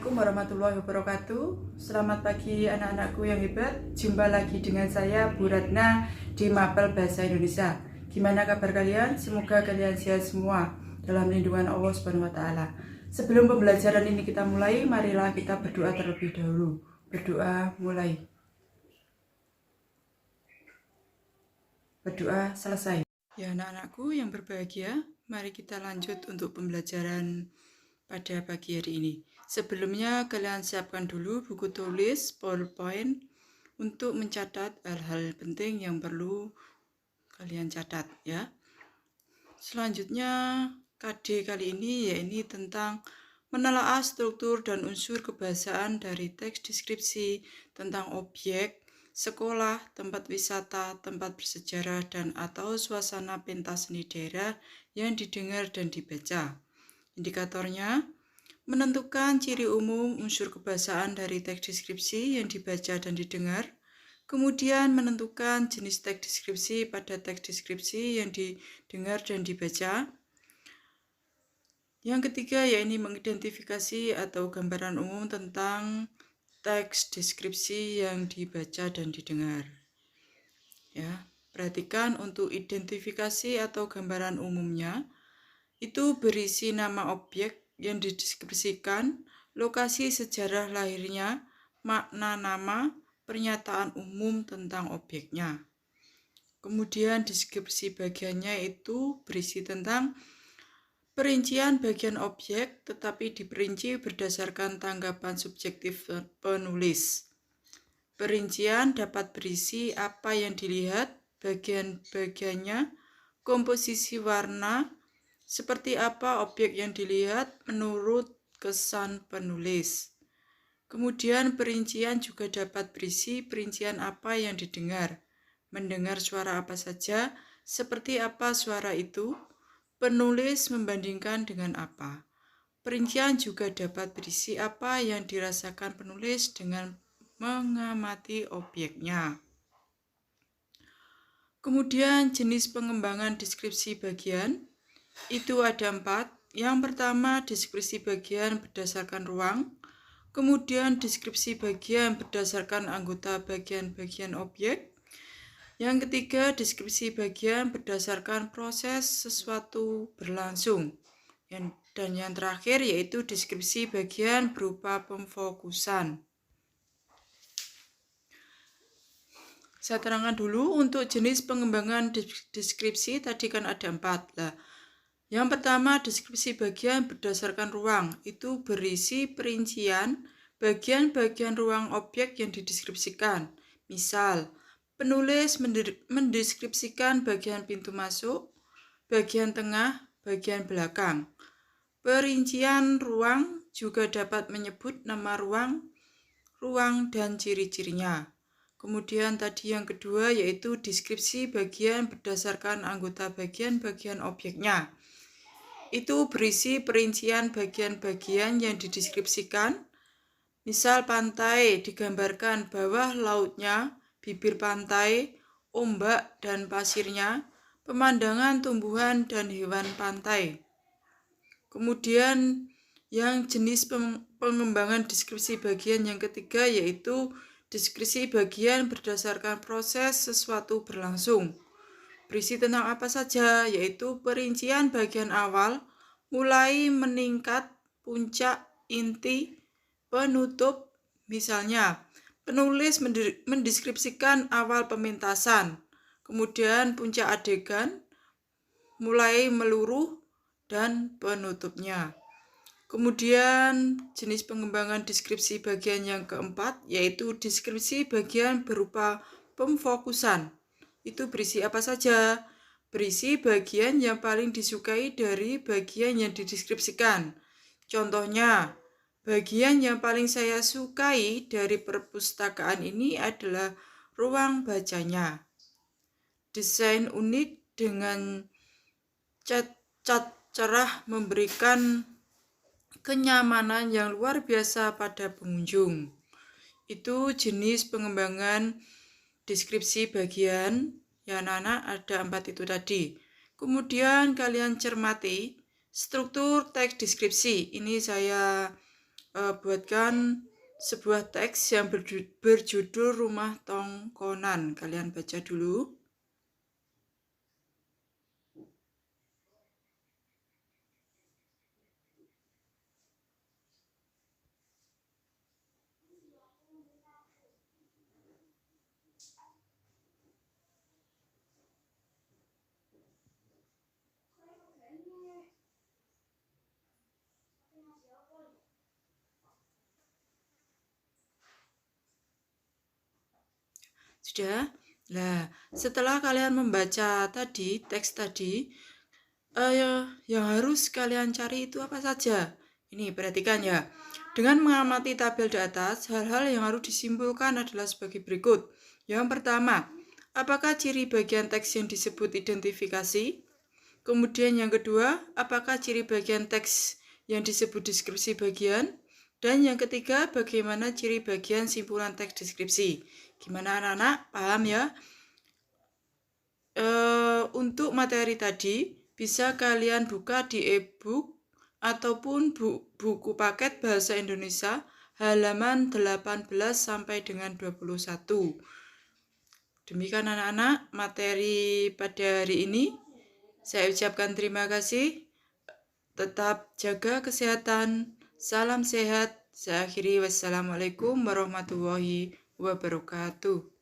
Assalamualaikum warahmatullahi wabarakatuh. Selamat pagi anak-anakku yang hebat. Jumpa lagi dengan saya Bu Ratna di Mapel Bahasa Indonesia. Gimana kabar kalian? Semoga kalian sehat semua dalam lindungan Allah Subhanahu wa taala. Sebelum pembelajaran ini kita mulai, marilah kita berdoa terlebih dahulu. Berdoa mulai. Berdoa selesai. Ya anak-anakku yang berbahagia, mari kita lanjut untuk pembelajaran pada pagi hari ini. Sebelumnya kalian siapkan dulu buku tulis PowerPoint untuk mencatat hal-hal penting yang perlu kalian catat ya. Selanjutnya KD kali ini yaitu tentang menelaah struktur dan unsur kebahasaan dari teks deskripsi tentang objek, sekolah, tempat wisata, tempat bersejarah, dan atau suasana pentas seni daerah yang didengar dan dibaca. Indikatornya, menentukan ciri umum unsur kebahasaan dari teks deskripsi yang dibaca dan didengar, kemudian menentukan jenis teks deskripsi pada teks deskripsi yang didengar dan dibaca. Yang ketiga yaitu mengidentifikasi atau gambaran umum tentang teks deskripsi yang dibaca dan didengar. Ya, perhatikan untuk identifikasi atau gambaran umumnya itu berisi nama objek yang dideskripsikan, lokasi sejarah lahirnya, makna nama, pernyataan umum tentang objeknya. Kemudian deskripsi bagiannya itu berisi tentang perincian bagian objek tetapi diperinci berdasarkan tanggapan subjektif penulis. Perincian dapat berisi apa yang dilihat, bagian-bagiannya, komposisi warna, seperti apa objek yang dilihat menurut kesan penulis. Kemudian perincian juga dapat berisi perincian apa yang didengar, mendengar suara apa saja, seperti apa suara itu, penulis membandingkan dengan apa. Perincian juga dapat berisi apa yang dirasakan penulis dengan mengamati objeknya. Kemudian jenis pengembangan deskripsi bagian itu ada 4. Yang pertama, deskripsi bagian berdasarkan ruang. Kemudian, deskripsi bagian berdasarkan anggota bagian-bagian objek. Yang ketiga, deskripsi bagian berdasarkan proses sesuatu berlangsung. Dan yang terakhir yaitu deskripsi bagian berupa pemfokusan. Saya terangkan dulu untuk jenis pengembangan deskripsi tadi kan ada 4 lah. Yang pertama, deskripsi bagian berdasarkan ruang, itu berisi perincian bagian-bagian ruang objek yang dideskripsikan. Misal, penulis mendeskripsikan bagian pintu masuk, bagian tengah, bagian belakang. Perincian ruang juga dapat menyebut nama ruang dan ciri-cirinya. Kemudian tadi yang kedua yaitu deskripsi bagian berdasarkan anggota bagian-bagian objeknya. Itu berisi perincian bagian-bagian yang dideskripsikan. Misal pantai digambarkan bawah lautnya, bibir pantai, ombak dan pasirnya, pemandangan tumbuhan dan hewan pantai. Kemudian yang jenis pengembangan deskripsi bagian yang ketiga yaitu deskripsi bagian berdasarkan proses sesuatu berlangsung. Berisi tentang apa saja, yaitu perincian bagian awal, mulai meningkat, puncak, inti, penutup. Misalnya, penulis mendeskripsikan awal pementasan, kemudian puncak adegan, mulai meluruh, dan penutupnya. Kemudian jenis pengembangan deskripsi bagian yang keempat yaitu deskripsi bagian berupa pemfokusan. Itu berisi apa saja? Berisi bagian yang paling disukai dari bagian yang dideskripsikan. Contohnya, bagian yang paling saya sukai dari perpustakaan ini adalah ruang bacanya. Desain unik dengan cat cerah memberikan kenyamanan yang luar biasa pada pengunjung. Itu jenis pengembangan deskripsi bagian ya anak-anak, ada 4 itu tadi. Kemudian kalian cermati struktur teks deskripsi. Ini saya buatkan sebuah teks yang berjudul Rumah Tongkonan. Kalian baca dulu. Sudah? Nah, setelah kalian membaca tadi, teks tadi, yang harus kalian cari itu apa saja? Ini perhatikan ya. Dengan mengamati tabel di atas, hal-hal yang harus disimpulkan adalah sebagai berikut. Yang pertama, apakah ciri bagian teks yang disebut identifikasi? Kemudian yang kedua, apakah ciri bagian teks yang disebut deskripsi bagian? Dan yang ketiga, bagaimana ciri bagian simpulan teks deskripsi? Gimana anak-anak? Paham ya? Untuk materi tadi, bisa kalian buka di e-book ataupun buku paket Bahasa Indonesia halaman 18 sampai dengan 21. Demikian anak-anak materi pada hari ini. Saya ucapkan terima kasih. Tetap jaga kesehatan. Salam sehat. Saya akhiri. Wassalamualaikum warahmatullahi wabarakatuh.